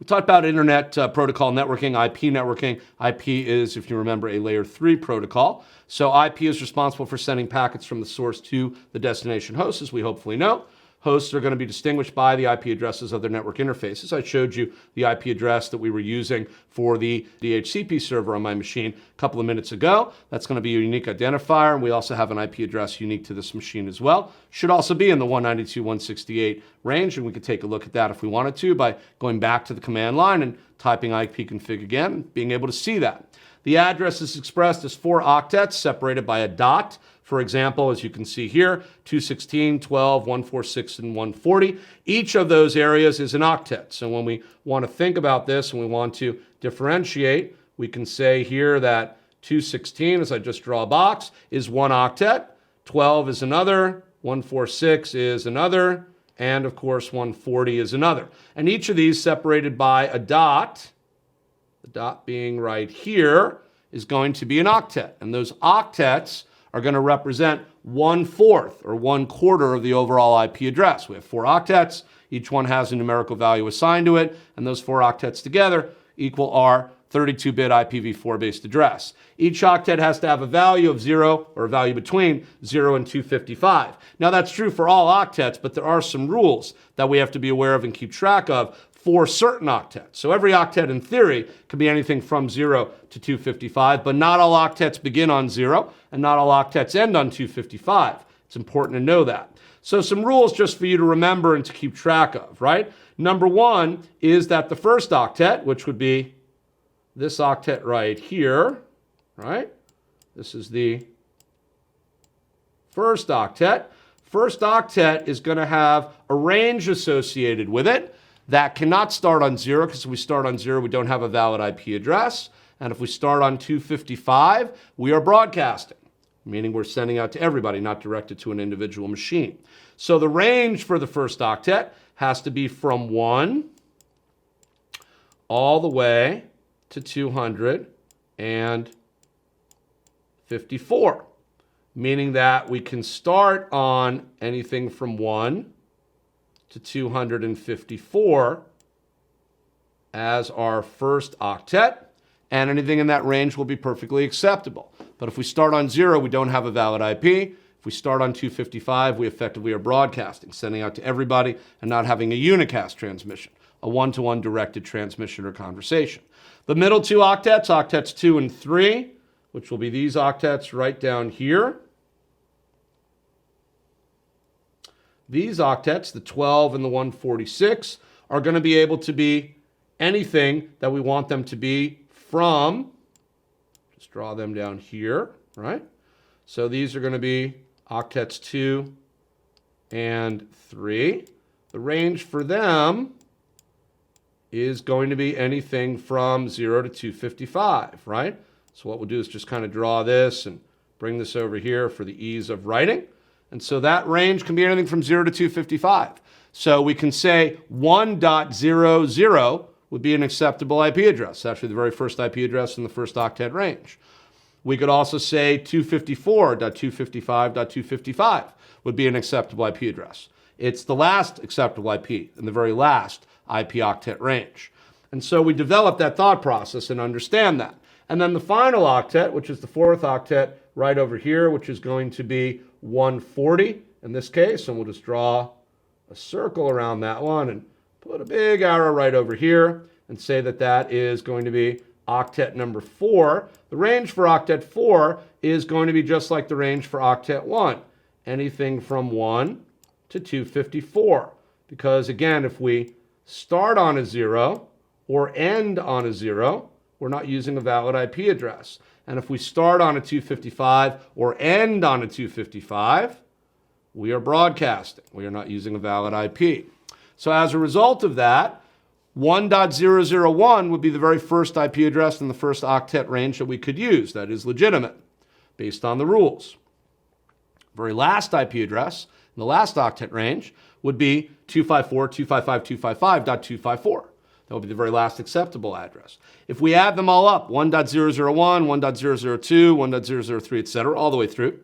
We talked about Internet Protocol networking, IP networking. IP is, if you remember, a layer 3 protocol. So IP is responsible for sending packets from the source to the destination host, as we hopefully know. Hosts are going to be distinguished by the IP addresses of their network interfaces. I showed you the IP address that we were using for the DHCP server on my machine a couple of minutes ago. That's going to be a unique identifier, and we also have an IP address unique to this machine as well. Should also be in the 192.168 range, and we could take a look at that if we wanted to by going back to the command line and typing ipconfig again, and being able to see that. The address is expressed as 4 octets separated by a dot. For example, as you can see here, 216, 12, 146, and 140. Each of those areas is an octet. So when we want to think about this and we want to differentiate, we can say here that 216, as I just draw a box, is 1 octet. 12 is another. 146 is another. And of course, 140 is another. And each of these separated by a dot, the dot being right here, is going to be an octet. And those octets are going to represent 1/4 or 1/4 of the overall IP address. We have 4 octets. Each one has a numerical value assigned to it, and those 4 octets together equal our 32-bit IPv4-based address. Each octet has to have a value of 0 or a value between 0 and 255. Now that's true for all octets, but there are some rules that we have to be aware of and keep track of for certain octets. So every octet in theory can be anything from 0 to 255, but not all octets begin on 0 and not all octets end on 255. It's important to know that. So some rules just for you to remember and to keep track of, right? Number 1 is that the first octet, which would be this octet right here, right? This is the first octet. First octet is going to have a range associated with it that cannot start on 0, because if we start on 0, we don't have a valid IP address. And if we start on 255, we are broadcasting, meaning we're sending out to everybody, not directed to an individual machine. So the range for the first octet has to be from 1 all the way to 254, meaning that we can start on anything from 1 to 254 as our first octet, and anything in that range will be perfectly acceptable. But if we start on 0, we don't have a valid IP. If we start on 255, we effectively are broadcasting, sending out to everybody and not having a unicast transmission, a one-to-one directed transmission or conversation. The middle 2 octets, octets 2 and 3, which will be these octets right down here. These octets, the 12 and the 146, are going to be able to be anything that we want them to be from. Just draw them down here, right? So these are going to be octets 2 and 3. The range for them is going to be anything from 0 to 255, right? So what we'll do is just kind of draw this and bring this over here for the ease of writing. And so that range can be anything from 0 to 255. So we can say 1.00 would be an acceptable IP address. It's actually the very first IP address in the first octet range. We could also say 254.255.255 would be an acceptable IP address. It's the last acceptable IP in the very last IP octet range. And so we develop that thought process and understand that. And then the final octet, which is the 4th octet right over here, which is going to be 140 in this case, and we'll just draw a circle around that one and put a big arrow right over here and say that that is going to be octet number 4. The range for octet 4 is going to be just like the range for octet 1, anything from 1 to 254. Because again, if we start on a 0 or end on a 0, we're not using a valid IP address. And if we start on a 255 or end on a 255, we are broadcasting. We are not using a valid IP. So as a result of that, 1.001 would be the very first IP address in the first octet range that we could use. That is legitimate based on the rules. Very last IP address in the last octet range would be 254.255.255.254. That would be the very last acceptable address. If we add them all up, 1.001, 1.002, 1.003, etc., all the way through,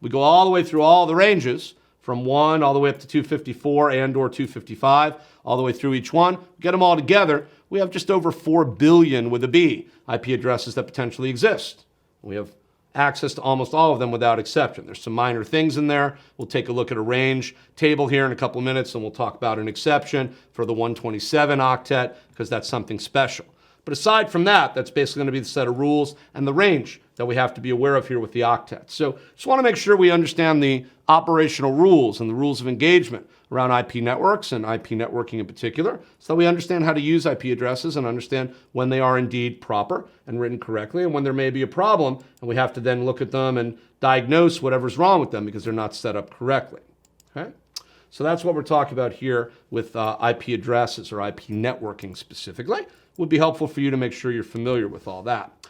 we go all the way through all the ranges from 1 all the way up to 254 and or 255, all the way through each one. Get them all together, we have just over 4 billion with a B IP addresses that potentially exist. We have access to almost all of them without exception. There's some minor things in there. We'll take a look at a range table here in a couple of minutes, and we'll talk about an exception for the 127 octet, because that's something special. But aside from that, that's basically going to be the set of rules and the range that we have to be aware of here with the octets. So just want to make sure we understand the operational rules and the rules of engagement around IP networks and IP networking in particular, so that we understand how to use IP addresses and understand when they are indeed proper and written correctly, and when there may be a problem, and we have to then look at them and diagnose whatever's wrong with them because they're not set up correctly. Okay? So that's what we're talking about here with IP addresses or IP networking specifically. It would be helpful for you to make sure you're familiar with all that.